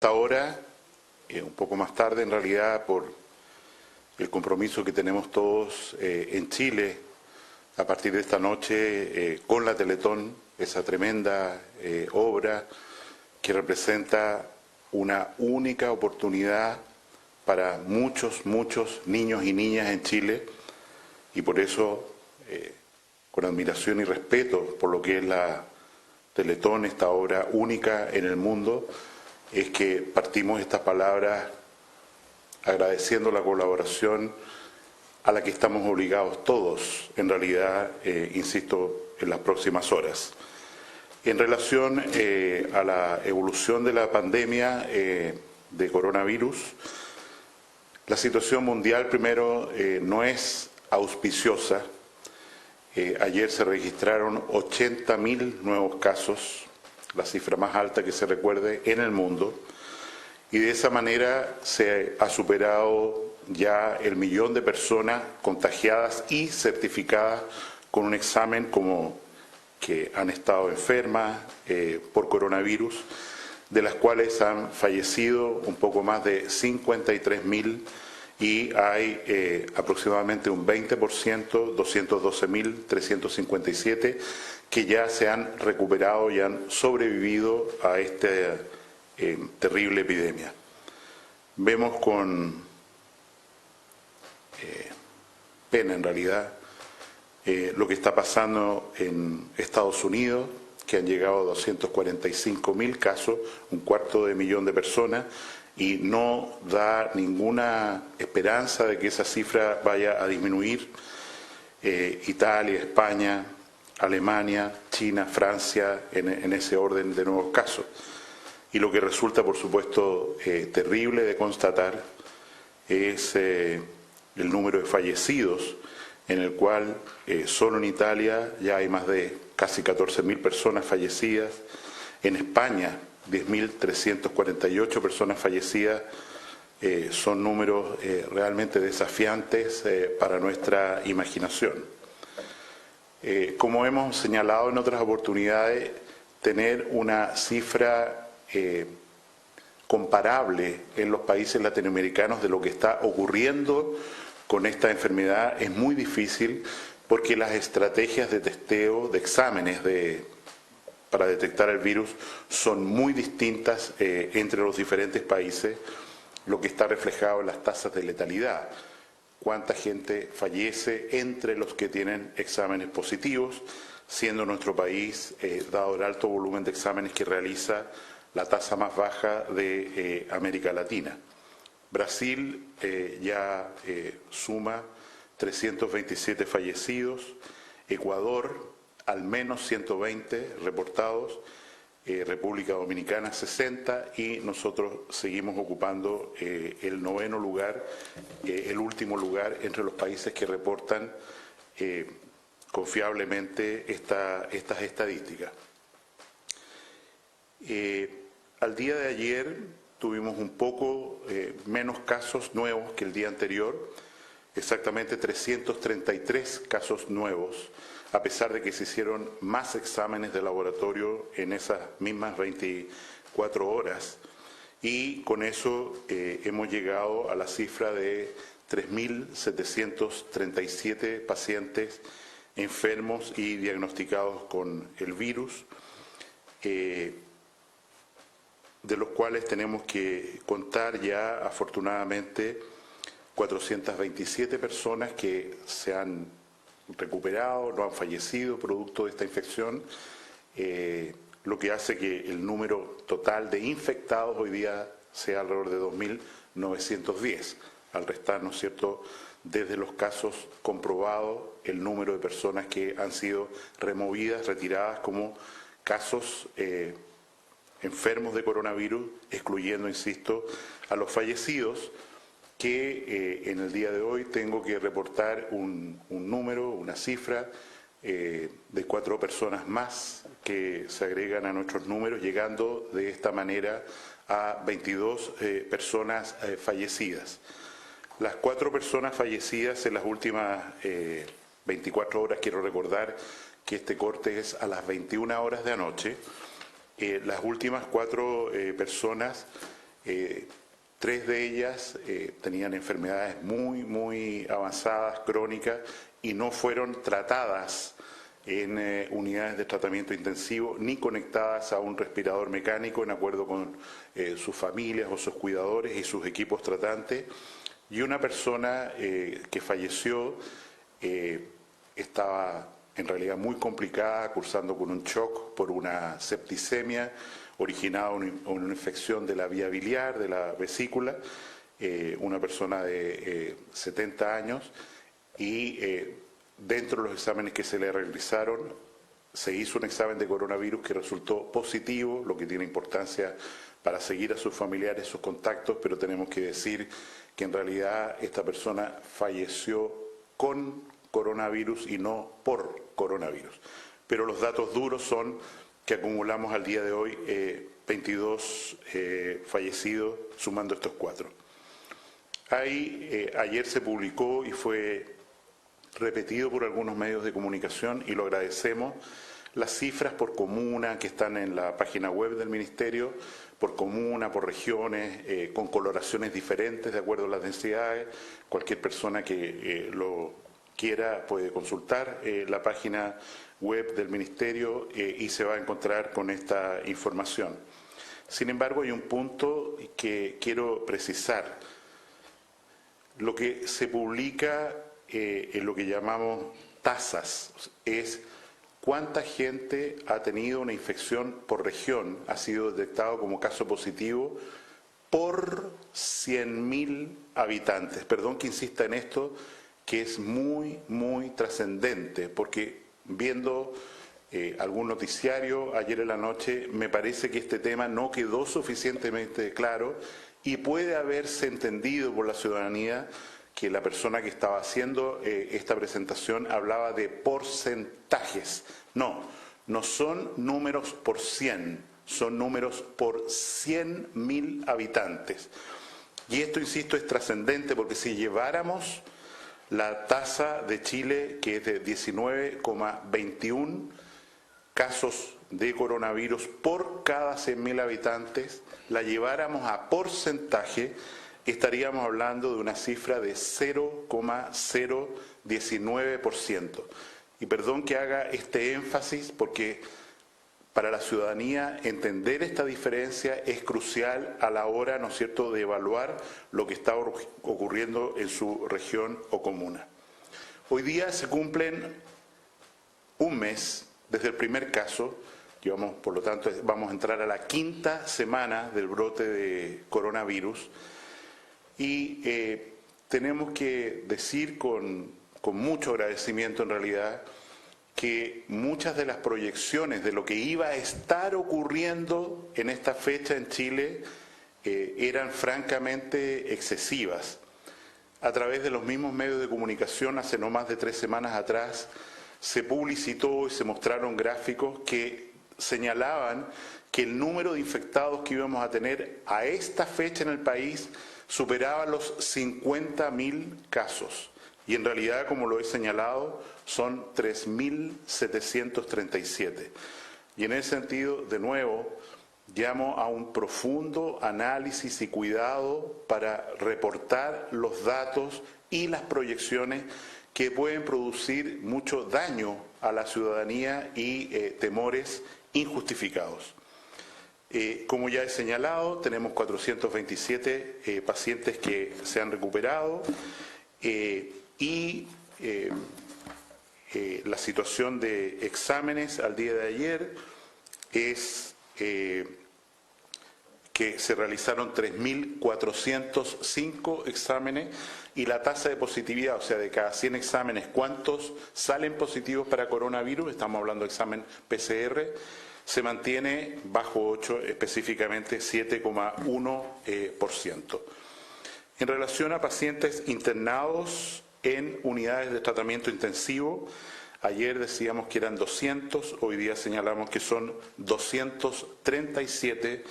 Ahora, un poco más tarde en realidad, por el compromiso que tenemos todos en Chile a partir de esta noche con la Teletón, esa tremenda obra que representa una única oportunidad para muchos niños y niñas en Chile, y por eso, con admiración y respeto por lo que es la Teletón, esta obra única en el mundo, es que partimos estas palabras agradeciendo la colaboración a la que estamos obligados todos, en realidad, insisto, en las próximas horas. En relación a la evolución de la pandemia de coronavirus, la situación mundial primero no es auspiciosa. Ayer se registraron 80.000 nuevos casos, la cifra más alta que se recuerde en el mundo, y de esa manera se ha superado ya el 1.000.000 de personas contagiadas y certificadas con un examen como que han estado enfermas por coronavirus, de las cuales han fallecido un poco más de 53.000 y hay aproximadamente un 20%, 212.357, que ya se han recuperado y han sobrevivido a esta terrible epidemia. Vemos con pena en realidad lo que está pasando en Estados Unidos, que han llegado a 245.000 casos, 250.000 de personas, y no da ninguna esperanza de que esa cifra vaya a disminuir. Italia, España, Alemania, China, Francia, en ese orden de nuevos casos. Y lo que resulta, por supuesto, terrible de constatar es el número de fallecidos, en el cual solo en Italia ya hay más de casi 14.000 personas fallecidas, en España 10.348 personas fallecidas. Son números realmente desafiantes para nuestra imaginación. Como hemos señalado en otras oportunidades, tener una cifra comparable en los países latinoamericanos de lo que está ocurriendo con esta enfermedad es muy difícil, porque las estrategias de testeo, de exámenes para detectar el virus son muy distintas entre los diferentes países, lo que está reflejado en las tasas de letalidad. Cuánta gente fallece entre los que tienen exámenes positivos, siendo nuestro país, dado el alto volumen de exámenes que realiza, la tasa más baja de América Latina. Brasil ya suma 327 fallecidos, Ecuador al menos 120 reportados, República Dominicana 60, y nosotros seguimos ocupando el 9º lugar, el último lugar entre los países que reportan confiablemente estas estadísticas. Al día de ayer tuvimos un poco menos casos nuevos que el día anterior, exactamente 333 casos nuevos, a pesar de que se hicieron más exámenes de laboratorio en esas mismas 24 horas, y con eso hemos llegado a la cifra de 3.737 pacientes enfermos y diagnosticados con el virus, de los cuales tenemos que contar ya afortunadamente 427 personas que se han recuperado, no han fallecido producto de esta infección, lo que hace que el número total de infectados hoy día sea alrededor de 2.910, al restar, ¿no es cierto?, desde los casos comprobados, el número de personas que han sido removidas, retiradas como casos enfermos de coronavirus, excluyendo, insisto, a los fallecidos, que en el día de hoy tengo que reportar un número, una cifra de 4 personas más que se agregan a nuestros números, llegando de esta manera a 22 personas fallecidas. Las 4 personas fallecidas en las últimas 24 horas, quiero recordar que este corte es a las 21 horas de anoche. Las últimas 4 personas 3 de ellas tenían enfermedades muy avanzadas, crónicas, y no fueron tratadas en unidades de tratamiento intensivo ni conectadas a un respirador mecánico en acuerdo con sus familias o sus cuidadores y sus equipos tratantes. Y una persona que falleció estaba en realidad muy complicada, cursando con un shock por una septicemia originada una infección de la vía biliar, de la vesícula, una persona de 70 años, y dentro de los exámenes que se le realizaron, se hizo un examen de coronavirus que resultó positivo, lo que tiene importancia para seguir a sus familiares, sus contactos, pero tenemos que decir que en realidad esta persona falleció con coronavirus y no por coronavirus. Pero los datos duros son que acumulamos al día de hoy 22 fallecidos, sumando estos 4. Ayer se publicó y fue repetido por algunos medios de comunicación, y lo agradecemos, las cifras por comuna que están en la página web del Ministerio, por comuna, por regiones, con coloraciones diferentes de acuerdo a las densidades. Cualquier persona que lo quiera puede consultar la página web del Ministerio y se va a encontrar con esta información. Sin embargo, hay un punto que quiero precisar. Lo que se publica en lo que llamamos tasas es cuánta gente ha tenido una infección por región, ha sido detectado como caso positivo por 100.000 habitantes. Perdón que insista en esto, que es muy trascendente, porque viendo algún noticiario ayer en la noche, me parece que este tema no quedó suficientemente claro y puede haberse entendido por la ciudadanía que la persona que estaba haciendo esta presentación hablaba de porcentajes. No son números por 100, son números por 100.000 habitantes. Y esto, insisto, es trascendente, porque si lleváramos la tasa de Chile, que es de 19,21 casos de coronavirus por cada 100.000 habitantes, la lleváramos a porcentaje, estaríamos hablando de una cifra de 0,019%. Y perdón que haga este énfasis, porque para la ciudadanía entender esta diferencia es crucial a la hora, ¿no es cierto?, de evaluar lo que está ocurriendo en su región o comuna. Hoy día se cumplen un mes desde el primer caso, por lo tanto vamos a entrar a la 5ª semana del brote de coronavirus, y tenemos que decir con mucho agradecimiento en realidad que muchas de las proyecciones de lo que iba a estar ocurriendo en esta fecha en Chile eran francamente excesivas. A través de los mismos medios de comunicación, hace no más de 3 semanas atrás, se publicitó y se mostraron gráficos que señalaban que el número de infectados que íbamos a tener a esta fecha en el país superaba los 50.000 casos. Y en realidad, como lo he señalado, son 3.737. Y en ese sentido, de nuevo, llamo a un profundo análisis y cuidado para reportar los datos y las proyecciones que pueden producir mucho daño a la ciudadanía y temores injustificados. Como ya he señalado, tenemos 427 pacientes que se han recuperado y la situación de exámenes al día de ayer es que se realizaron 3.405 exámenes y la tasa de positividad, o sea, de cada 100 exámenes, ¿cuántos salen positivos para coronavirus? Estamos hablando de examen PCR, se mantiene bajo 8, específicamente 7,1%. En relación a pacientes internados en unidades de tratamiento intensivo, ayer decíamos que eran 200, hoy día señalamos que son 237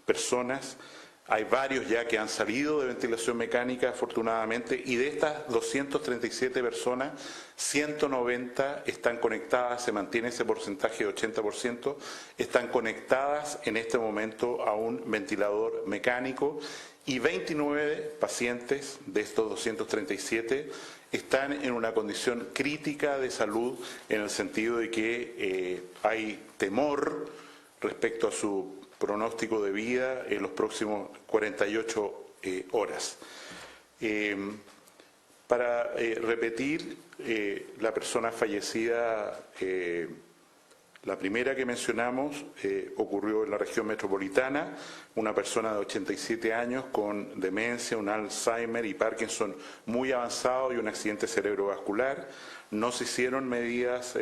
personas. Hay varios ya que han salido de ventilación mecánica, afortunadamente, y de estas 237 personas, 190 están conectadas, se mantiene ese porcentaje de 80%, están conectadas en este momento a un ventilador mecánico, y 29 pacientes de estos 237 están en una condición crítica de salud, en el sentido de que hay temor respecto a su pronóstico de vida en los próximos 48 horas. Para repetir, la persona fallecida, la primera que mencionamos, ocurrió en la región metropolitana, una persona de 87 años con demencia, un Alzheimer y Parkinson muy avanzado y un accidente cerebrovascular. No se hicieron medidas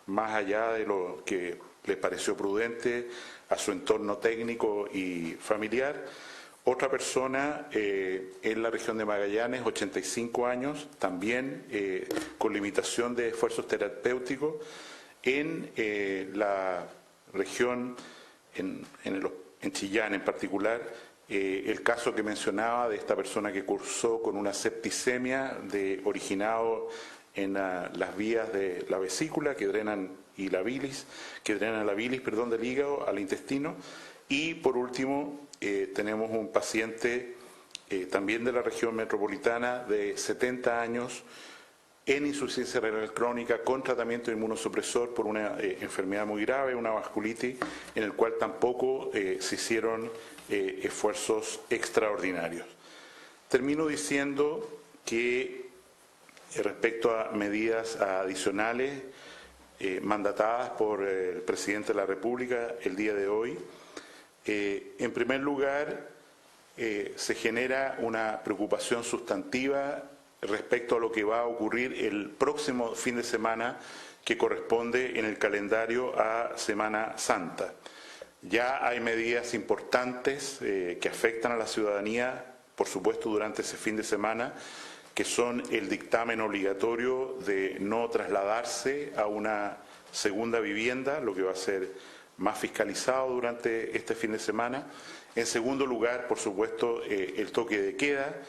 más allá de lo que les pareció prudente a su entorno técnico y familiar. Otra persona en la región de Magallanes, 85 años, también con limitación de esfuerzos terapéuticos. En la región, en Chillán en particular, el caso que mencionaba de esta persona que cursó con una septicemia originado en las vías de la vesícula que drenan la bilis del hígado al intestino. Y por último tenemos un paciente también de la región metropolitana de 70 años en insuficiencia renal crónica con tratamiento inmunosupresor por una enfermedad muy grave, una vasculitis, en el cual tampoco se hicieron esfuerzos extraordinarios. Termino diciendo que respecto a medidas adicionales mandatadas por el presidente de la República el día de hoy, en primer lugar se genera una preocupación sustantiva respecto a lo que va a ocurrir el próximo fin de semana, que corresponde en el calendario a Semana Santa. Ya hay medidas importantes que afectan a la ciudadanía, por supuesto, durante ese fin de semana, que son el dictamen obligatorio de no trasladarse a una segunda vivienda, lo que va a ser más fiscalizado durante este fin de semana. En segundo lugar, por supuesto, el toque de queda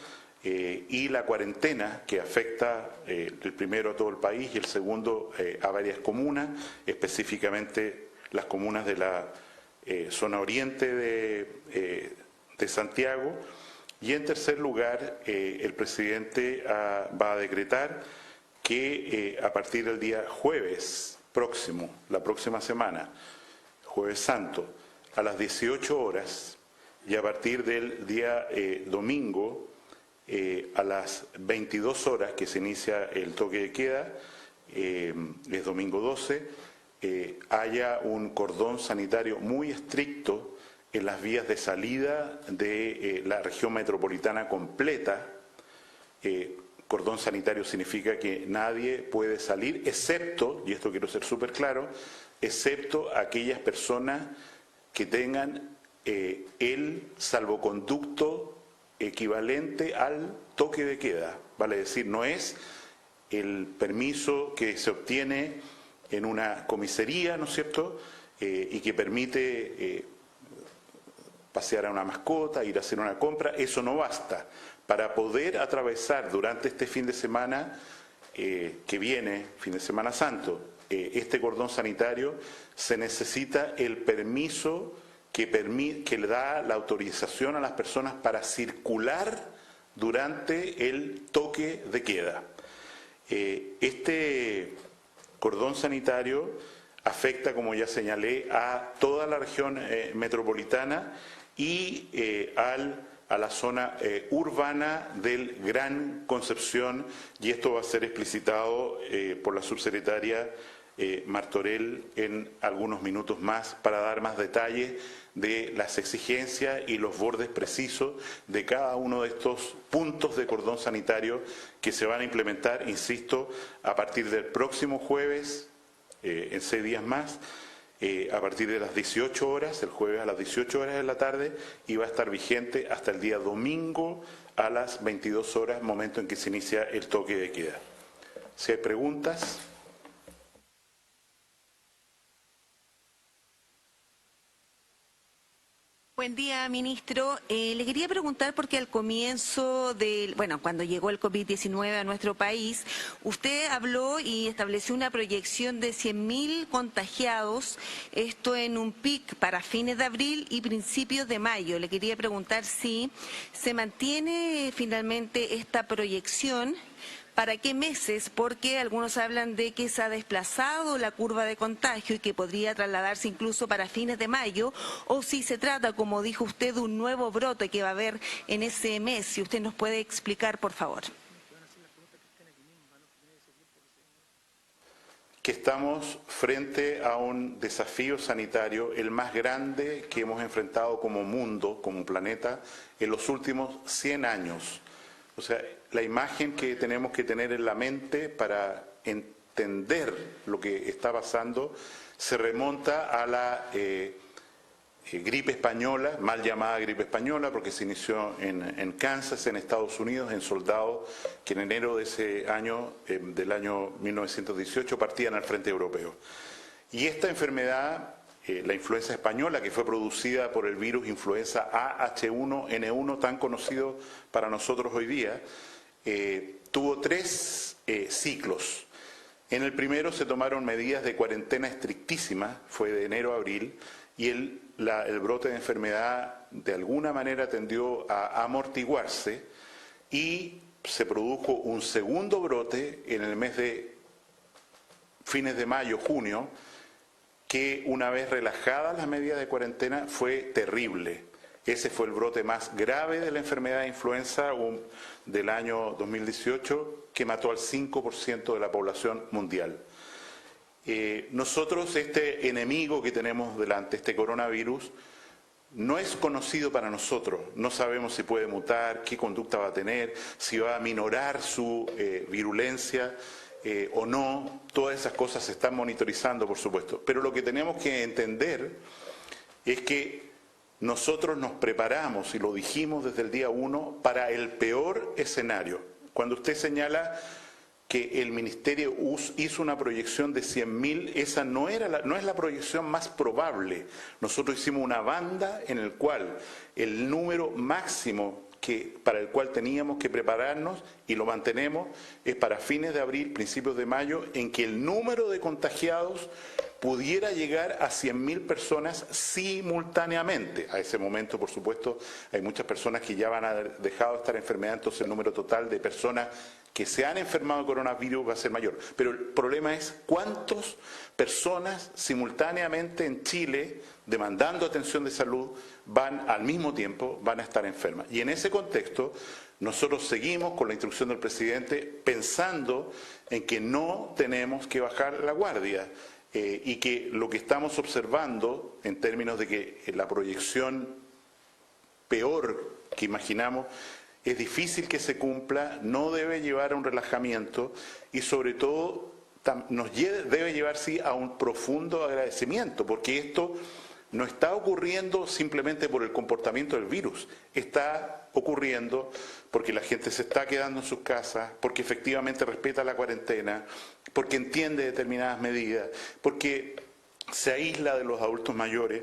y la cuarentena, que afecta el primero a todo el país y el segundo a varias comunas, específicamente las comunas de la zona oriente de Santiago. Y en tercer lugar, el presidente va a decretar que a partir del día jueves próximo, la próxima semana, Jueves Santo, a las 18 horas y a partir del día domingo a las 22 horas que se inicia el toque de queda, es domingo 12, haya un cordón sanitario muy estricto en las vías de salida de la región metropolitana completa. Cordón sanitario significa que nadie puede salir, excepto, y esto quiero ser súper claro, excepto aquellas personas que tengan el salvoconducto equivalente al toque de queda. Vale decir, no es el permiso que se obtiene en una comisaría, ¿no es cierto?, y que permite pasear a una mascota, ir a hacer una compra. Eso no basta. Para poder atravesar durante este fin de semana que viene, fin de Semana Santo, este cordón sanitario, se necesita el permiso que le da la autorización a las personas para circular durante el toque de queda. Este cordón sanitario afecta, como ya señalé, a toda la región metropolitana y a la zona urbana del Gran Concepción, y esto va a ser explicitado por la subsecretaria Martorell en algunos minutos más, para dar más detalles de las exigencias y los bordes precisos de cada uno de estos puntos de cordón sanitario que se van a implementar, insisto, a partir del próximo jueves, en 6 días más, a partir de las 18 horas, el jueves a las 18 horas de la tarde, y va a estar vigente hasta el día domingo a las 22 horas, momento en que se inicia el toque de queda. Si hay preguntas. Buen día, ministro. Le quería preguntar porque al comienzo cuando llegó el COVID-19 a nuestro país, usted habló y estableció una proyección de 100.000 contagiados, esto en un pic para fines de abril y principios de mayo. Le quería preguntar si se mantiene finalmente esta proyección. ¿Para qué meses? Porque algunos hablan de que se ha desplazado la curva de contagio y que podría trasladarse incluso para fines de mayo, o si se trata, como dijo usted, de un nuevo brote que va a haber en ese mes. Si usted nos puede explicar, por favor. Que estamos frente a un desafío sanitario, el más grande que hemos enfrentado como mundo, como planeta, en los últimos 100 años. O sea, la imagen que tenemos que tener en la mente para entender lo que está pasando se remonta a la gripe española, mal llamada gripe española, porque se inició en Kansas, en Estados Unidos, en soldados que en enero de ese año, del año 1918, partían al frente europeo. Y esta enfermedad, la influenza española, que fue producida por el virus influenza A/H1N1, tan conocido para nosotros hoy día, tuvo 3 ciclos. En el primero se tomaron medidas de cuarentena estrictísimas, fue de enero a abril, y el brote de enfermedad de alguna manera tendió a amortiguarse y se produjo un segundo brote en el mes de fines de mayo, junio, que una vez relajadas las medidas de cuarentena fue terrible. Ese fue el brote más grave de la enfermedad de influenza del año 2018, que mató al 5% de la población mundial. Nosotros, este enemigo que tenemos delante, este coronavirus, no es conocido para nosotros. No sabemos si puede mutar, qué conducta va a tener, si va a minorar su virulencia o no. Todas esas cosas se están monitorizando, por supuesto. Pero lo que tenemos que entender es que nosotros nos preparamos, y lo dijimos desde el día 1, para el peor escenario. Cuando usted señala que el Ministerio hizo una proyección de 100.000, esa no es la proyección más probable. Nosotros hicimos una banda en el cual el número máximo para el cual teníamos que prepararnos, y lo mantenemos, es para fines de abril, principios de mayo, en que el número de contagiados pudiera llegar a 100.000 personas simultáneamente. A ese momento, por supuesto, hay muchas personas que ya van a haber dejado esta enfermedad, entonces el número total de personas que se han enfermado de coronavirus va a ser mayor. Pero el problema es cuántas personas simultáneamente en Chile, demandando atención de salud, al mismo tiempo van a estar enfermas. Y en ese contexto, nosotros seguimos con la instrucción del presidente pensando en que no tenemos que bajar la guardia y que lo que estamos observando en términos de que la proyección peor que imaginamos es difícil que se cumpla, no debe llevar a un relajamiento y sobre todo debe llevar sí a un profundo agradecimiento, porque esto no está ocurriendo simplemente por el comportamiento del virus, está ocurriendo porque la gente se está quedando en sus casas, porque efectivamente respeta la cuarentena, porque entiende determinadas medidas, porque se aísla de los adultos mayores.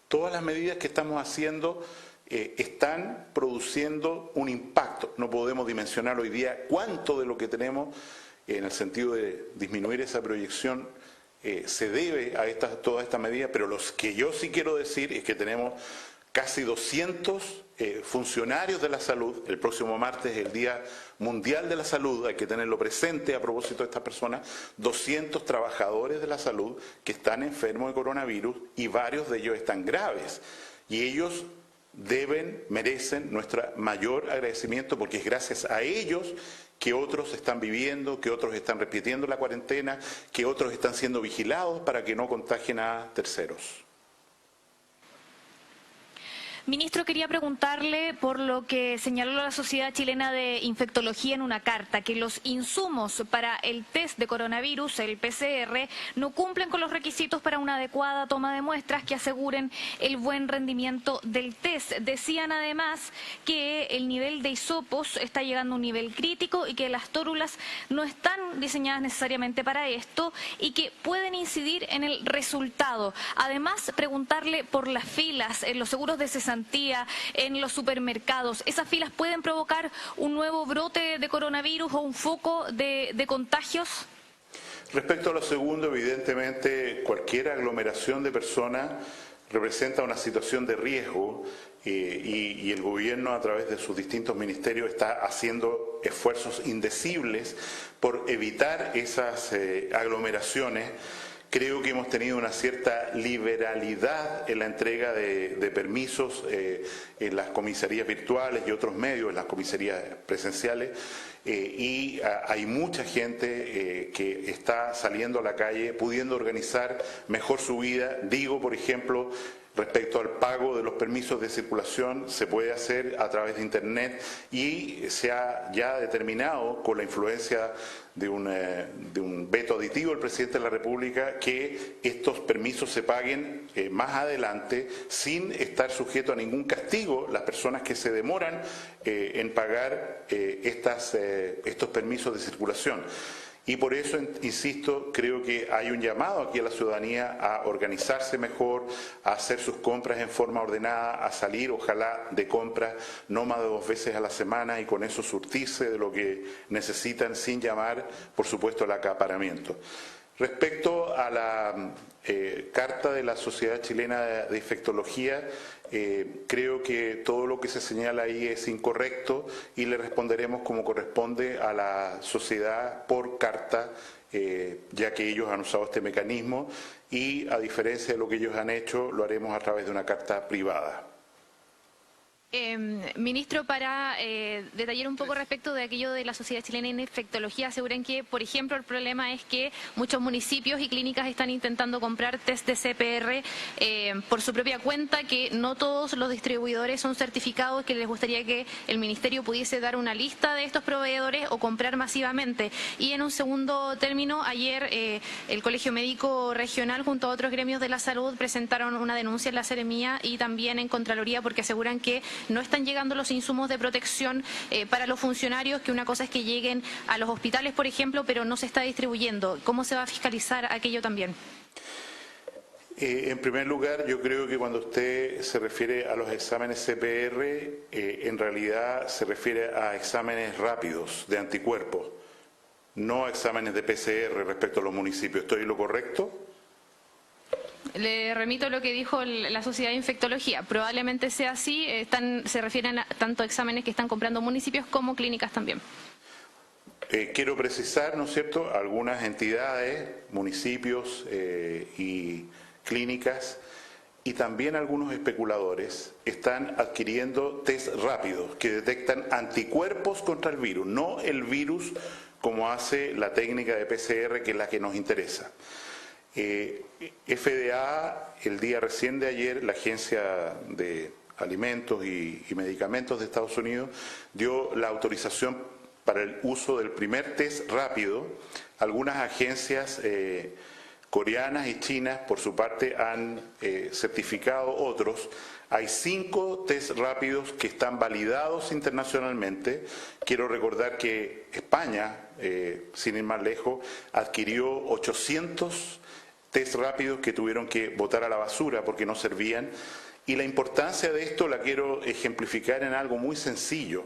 Todas las medidas que estamos haciendo están produciendo un impacto. No podemos dimensionar hoy día cuánto de lo que tenemos en el sentido de disminuir esa proyección se debe a todas estas medidas, pero lo que yo sí quiero decir es que tenemos casi 200 funcionarios de la salud. El próximo martes es el Día Mundial de la Salud, hay que tenerlo presente a propósito de estas personas, 200 trabajadores de la salud que están enfermos de coronavirus y varios de ellos están graves. Y ellos merecen nuestro mayor agradecimiento porque es gracias a ellos que otros están viviendo, que otros están repitiendo la cuarentena, que otros están siendo vigilados para que no contagien a terceros. Ministro, quería preguntarle por lo que señaló la Sociedad Chilena de Infectología en una carta, que los insumos para el test de coronavirus, el PCR, no cumplen con los requisitos para una adecuada toma de muestras que aseguren el buen rendimiento del test. Decían además que el nivel de hisopos está llegando a un nivel crítico y que las tórulas no están diseñadas necesariamente para esto y que pueden incidir en el resultado. Además, preguntarle por las filas en los seguros de cesantía pasantía, en los supermercados, ¿esas filas pueden provocar un nuevo brote de coronavirus o un foco de contagios? Respecto a lo segundo, evidentemente cualquier aglomeración de personas representa una situación de riesgo y el gobierno a través de sus distintos ministerios está haciendo esfuerzos indecibles por evitar esas aglomeraciones. Creo que hemos tenido una cierta liberalidad en la entrega de permisos en las comisarías virtuales y otros medios, en las comisarías presenciales, y hay mucha gente que está saliendo a la calle, pudiendo organizar mejor su vida. Digo, por ejemplo, respecto al pago de los permisos de circulación, se puede hacer a través de Internet y se ha ya determinado, con la influencia de un veto aditivo del presidente de la República, que estos permisos se paguen más adelante sin estar sujeto a ningún castigo las personas que se demoran en pagar estos permisos de circulación. Y por eso, insisto, creo que hay un llamado aquí a la ciudadanía a organizarse mejor, a hacer sus compras en forma ordenada, a salir, ojalá, de compras no más de 2 veces a la semana y con eso surtirse de lo que necesitan sin llamar, por supuesto, al acaparamiento. Respecto a la carta de la Sociedad Chilena de Infectología, creo que todo lo que se señala ahí es incorrecto y le responderemos como corresponde a la sociedad por carta, ya que ellos han usado este mecanismo y, a diferencia de lo que ellos han hecho, lo haremos a través de una carta privada. Ministro, para detallar un poco respecto de aquello de la Sociedad Chilena de Infectología, aseguran que, por ejemplo, el problema es que muchos municipios y clínicas están intentando comprar test de CPR por su propia cuenta, que no todos los distribuidores son certificados, que les gustaría que el Ministerio pudiese dar una lista de estos proveedores o comprar masivamente. Y en un segundo término, ayer el Colegio Médico Regional junto a otros gremios de la salud presentaron una denuncia en la Seremía y también en Contraloría porque aseguran que no están llegando los insumos de protección para los funcionarios, que una cosa es que lleguen a los hospitales, por ejemplo, pero no se está distribuyendo. ¿Cómo se va a fiscalizar aquello también? En primer lugar, yo creo que cuando usted se refiere a los exámenes CPR, en realidad se refiere a exámenes rápidos de anticuerpos, no a exámenes de PCR respecto a los municipios. ¿Estoy en lo correcto? Le remito a lo que dijo la Sociedad de Infectología. Probablemente sea así. Se refieren a tanto exámenes que están comprando municipios como clínicas también. Quiero precisar, ¿no es cierto?, algunas entidades, municipios y clínicas y también algunos especuladores están adquiriendo test rápidos que detectan anticuerpos contra el virus, no el virus como hace la técnica de PCR, que es la que nos interesa. FDA, el día recién de ayer, la Agencia de Alimentos y Medicamentos de Estados Unidos dio la autorización para el uso del primer test rápido. Algunas agencias coreanas y chinas, por su parte, han certificado otros. Hay 5 test rápidos que están validados internacionalmente. Quiero recordar que España, sin ir más lejos, adquirió 800 test rápidos que tuvieron que botar a la basura porque no servían. Y la importancia de esto la quiero ejemplificar en algo muy sencillo.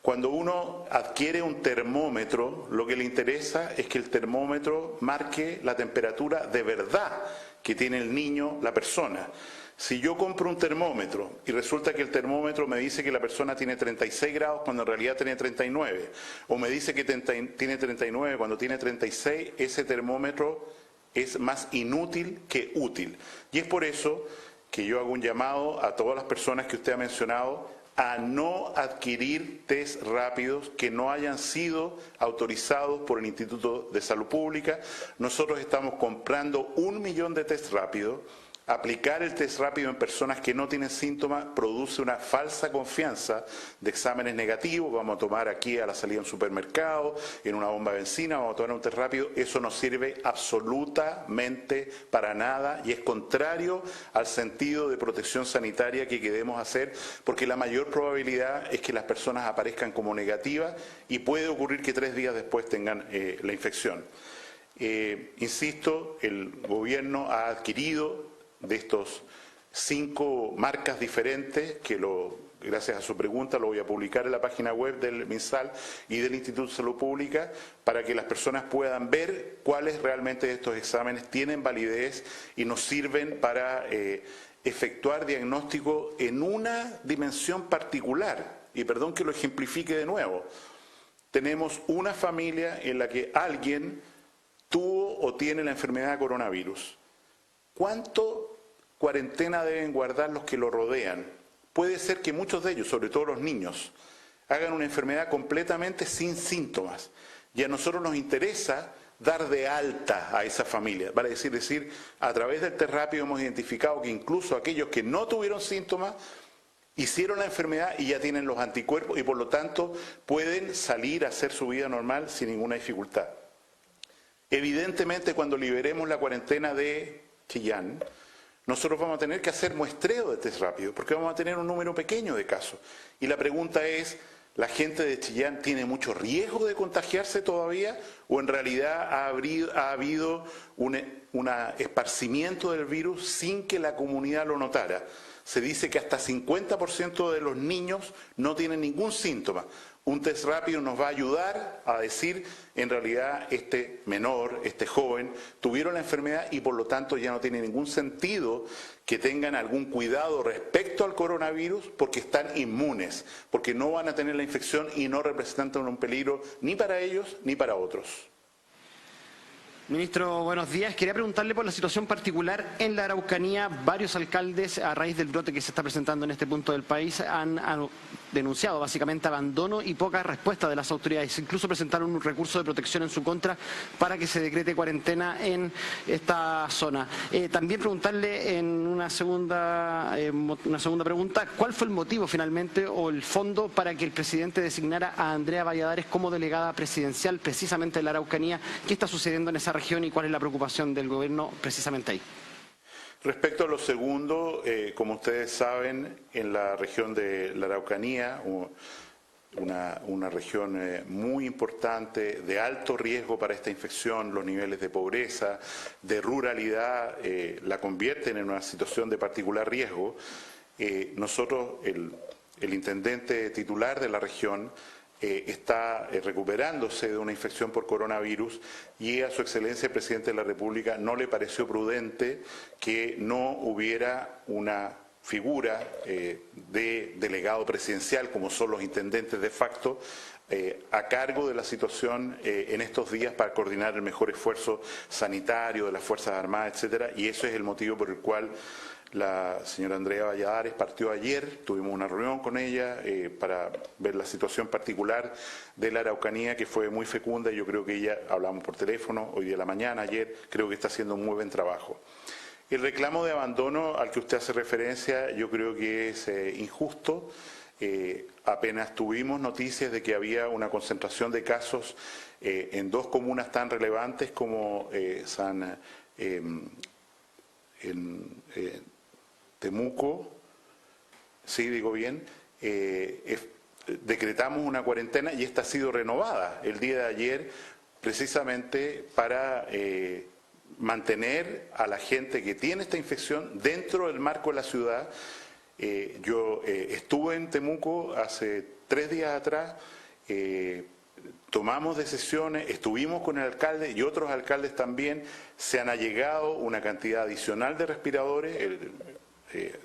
Cuando uno adquiere un termómetro, lo que le interesa es que el termómetro marque la temperatura de verdad que tiene el niño, la persona. Si yo compro un termómetro y resulta que el termómetro me dice que la persona tiene 36 grados cuando en realidad tiene 39, o me dice que tiene 39 cuando tiene 36, ese termómetro es más inútil que útil. Y es por eso que yo hago un llamado a todas las personas que usted ha mencionado a no adquirir test rápidos que no hayan sido autorizados por el Instituto de Salud Pública. Nosotros estamos comprando 1 millón de test rápidos. Aplicar el test rápido en personas que no tienen síntomas produce una falsa confianza de exámenes negativos. Vamos a tomar aquí a la salida de un supermercado, en una bomba de benzina, vamos a tomar un test rápido. Eso no sirve absolutamente para nada y es contrario al sentido de protección sanitaria que queremos hacer, porque la mayor probabilidad es que las personas aparezcan como negativas y puede ocurrir que 3 días después tengan la infección. Insisto, el gobierno ha adquirido de estos 5 marcas diferentes que gracias a su pregunta lo voy a publicar en la página web del MinSal y del Instituto de Salud Pública para que las personas puedan ver cuáles realmente de estos exámenes tienen validez y nos sirven para efectuar diagnóstico en una dimensión particular. Y perdón que lo ejemplifique de nuevo. Tenemos una familia en la que alguien tuvo o tiene la enfermedad de coronavirus. ¿Cuánto cuarentena deben guardar los que lo rodean? Puede ser que muchos de ellos, sobre todo los niños, hagan una enfermedad completamente sin síntomas. Y a nosotros nos interesa dar de alta a esa familia. Vale decir, a través del test rápido hemos identificado que incluso aquellos que no tuvieron síntomas hicieron la enfermedad y ya tienen los anticuerpos y por lo tanto pueden salir a hacer su vida normal sin ninguna dificultad. Evidentemente, cuando liberemos la cuarentena de Chillán, nosotros vamos a tener que hacer muestreo de test rápido porque vamos a tener un número pequeño de casos. Y la pregunta es, ¿la gente de Chillán tiene mucho riesgo de contagiarse todavía o en realidad ha habido un esparcimiento del virus sin que la comunidad lo notara? Se dice que hasta 50% de los niños no tienen ningún síntoma. Un test rápido nos va a ayudar a decir, en realidad, este menor, este joven, tuvieron la enfermedad y por lo tanto ya no tiene ningún sentido que tengan algún cuidado respecto al coronavirus porque están inmunes, porque no van a tener la infección y no representan un peligro ni para ellos ni para otros. Ministro, buenos días. Quería preguntarle por la situación particular en la Araucanía. Varios alcaldes, a raíz del brote que se está presentando en este punto del país, han denunciado básicamente abandono y poca respuesta de las autoridades. Incluso presentaron un recurso de protección en su contra para que se decrete cuarentena en esta zona. También preguntarle en una segunda pregunta, ¿cuál fue el motivo finalmente o el fondo para que el presidente designara a Andrea Valladares como delegada presidencial precisamente en la Araucanía? ¿Qué está sucediendo en esa región y cuál es la preocupación del gobierno precisamente ahí? Respecto a lo segundo, como ustedes saben, en la región de la Araucanía, una región muy importante, de alto riesgo para esta infección, los niveles de pobreza, de ruralidad, la convierten en una situación de particular riesgo. Nosotros, el intendente titular de la región, está recuperándose de una infección por coronavirus y a su excelencia el presidente de la República no le pareció prudente que no hubiera una figura de delegado presidencial, como son los intendentes de facto, a cargo de la situación en estos días para coordinar el mejor esfuerzo sanitario de las Fuerzas Armadas, etcétera, y eso es el motivo por el cual la señora Andrea Valladares partió ayer, tuvimos una reunión con ella para ver la situación particular de la Araucanía, que fue muy fecunda. Yo creo que ella, hablamos por teléfono hoy de la mañana, ayer, creo que está haciendo un muy buen trabajo. El reclamo de abandono al que usted hace referencia yo creo que es injusto. Apenas tuvimos noticias de que había una concentración de casos en 2 comunas tan relevantes como Temuco, sí, digo bien, decretamos una cuarentena y esta ha sido renovada el día de ayer precisamente para mantener a la gente que tiene esta infección dentro del marco de la ciudad. Yo estuve en Temuco hace 3 días atrás, tomamos decisiones, estuvimos con el alcalde y otros alcaldes también, se han allegado una cantidad adicional de respiradores.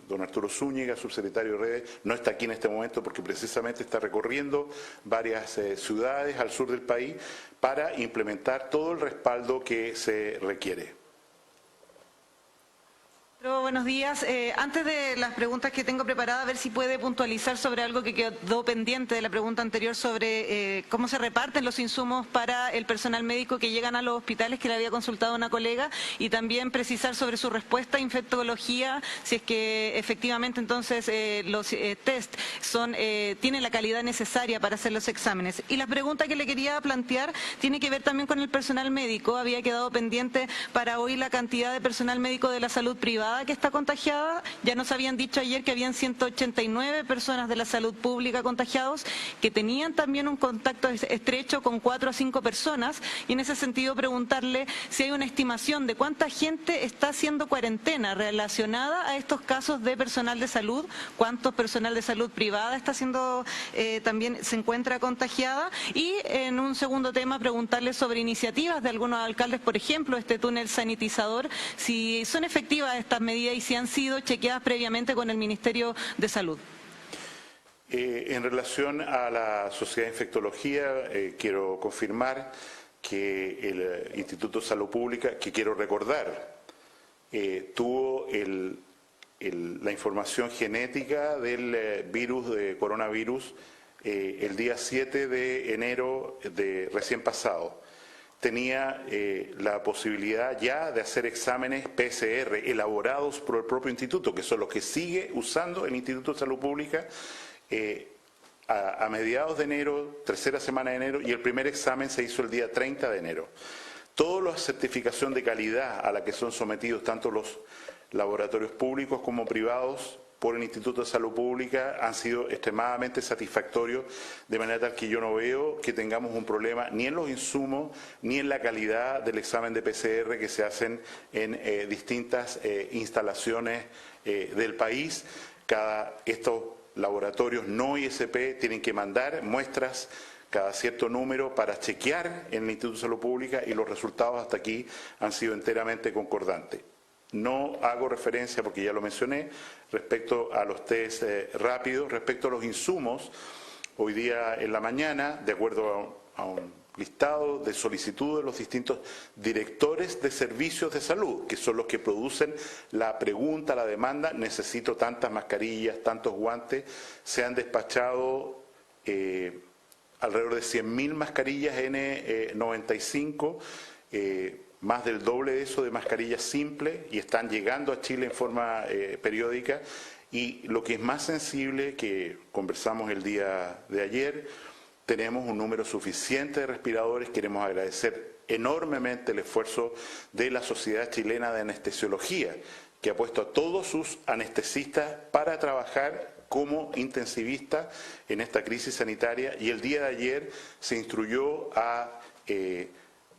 Don Arturo Zúñiga, subsecretario de Redes, no está aquí en este momento porque precisamente está recorriendo varias ciudades al sur del país para implementar todo el respaldo que se requiere. Buenos días. Antes de las preguntas que tengo preparadas, a ver si puede puntualizar sobre algo que quedó pendiente de la pregunta anterior sobre cómo se reparten los insumos para el personal médico que llegan a los hospitales, que le había consultado una colega, y también precisar sobre su respuesta a infectología, si es que efectivamente entonces los test tienen la calidad necesaria para hacer los exámenes. Y la pregunta que le quería plantear tiene que ver también con el personal médico. Había quedado pendiente para hoy la cantidad de personal médico de la salud privada privada que está contagiada. Ya nos habían dicho ayer que habían 189 personas de la salud pública contagiados que tenían también un contacto estrecho con 4 a 5 personas, y en ese sentido preguntarle si hay una estimación de cuánta gente está haciendo cuarentena relacionada a estos casos de personal de salud, cuántos personal de salud privada está haciendo, también se encuentra contagiada, y en un segundo tema preguntarle sobre iniciativas de algunos alcaldes, por ejemplo, este túnel sanitizador, si son efectivas estas medidas y si han sido chequeadas previamente con el Ministerio de Salud. En relación a la Sociedad de Infectología, quiero confirmar que el Instituto de Salud Pública, que quiero recordar, tuvo la información genética del virus de coronavirus el día 7 de enero de recién pasado. Tenía la posibilidad ya de hacer exámenes PCR elaborados por el propio instituto, que son los que sigue usando el Instituto de Salud Pública a mediados de enero, tercera semana de enero, y el primer examen se hizo el día 30 de enero. Toda la certificación de calidad a la que son sometidos tanto los laboratorios públicos como privados por el Instituto de Salud Pública han sido extremadamente satisfactorios, de manera tal que yo no veo que tengamos un problema ni en los insumos ni en la calidad del examen de PCR que se hacen en distintas instalaciones del país. Estos laboratorios no ISP tienen que mandar muestras cada cierto número para chequear en el Instituto de Salud Pública, y los resultados hasta aquí han sido enteramente concordantes. No hago referencia, porque ya lo mencioné, respecto a los test rápidos, respecto a los insumos. Hoy día en la mañana, de acuerdo a un listado de solicitudes de los distintos directores de servicios de salud, que son los que producen la pregunta, la demanda, necesito tantas mascarillas, tantos guantes, se han despachado alrededor de 100.000 mascarillas N95, más del doble de eso de mascarillas simples, y están llegando a Chile en forma periódica. Y lo que es más sensible, que conversamos el día de ayer, tenemos un número suficiente de respiradores. Queremos agradecer enormemente el esfuerzo de la Sociedad Chilena de Anestesiología, que ha puesto a todos sus anestesistas para trabajar como intensivistas en esta crisis sanitaria, y el día de ayer se instruyó a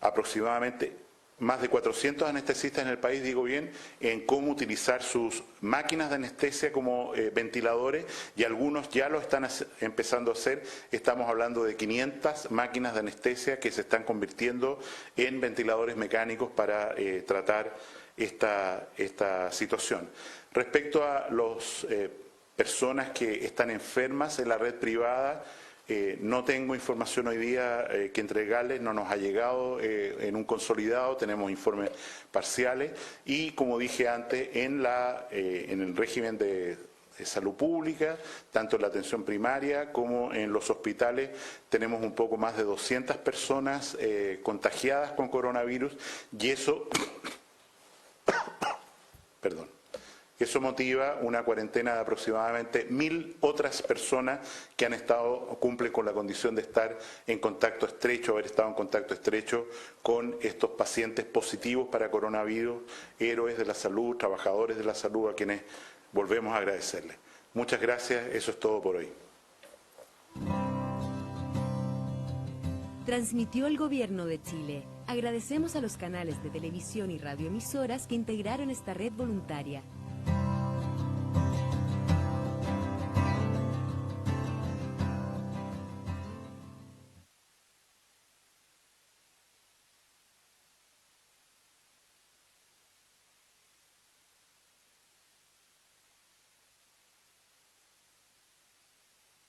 aproximadamente más de 400 anestesistas en el país, digo bien, en cómo utilizar sus máquinas de anestesia como ventiladores, y algunos ya lo están empezando a hacer. Estamos hablando de 500 máquinas de anestesia que se están convirtiendo en ventiladores mecánicos para tratar esta situación. Respecto a las personas que están enfermas en la red privada, no tengo información hoy día que entregarles, no nos ha llegado en un consolidado, tenemos informes parciales, y como dije antes, en el régimen de salud pública, tanto en la atención primaria como en los hospitales, tenemos un poco más de 200 personas contagiadas con coronavirus, y eso eso motiva una cuarentena de aproximadamente 1.000 otras personas que cumplen con la condición de estar en contacto estrecho, haber estado en contacto estrecho con estos pacientes positivos para coronavirus, héroes de la salud, trabajadores de la salud, a quienes volvemos a agradecerles. Muchas gracias, eso es todo por hoy. Transmitió el Gobierno de Chile. Agradecemos a los canales de televisión y radioemisoras que integraron esta red voluntaria.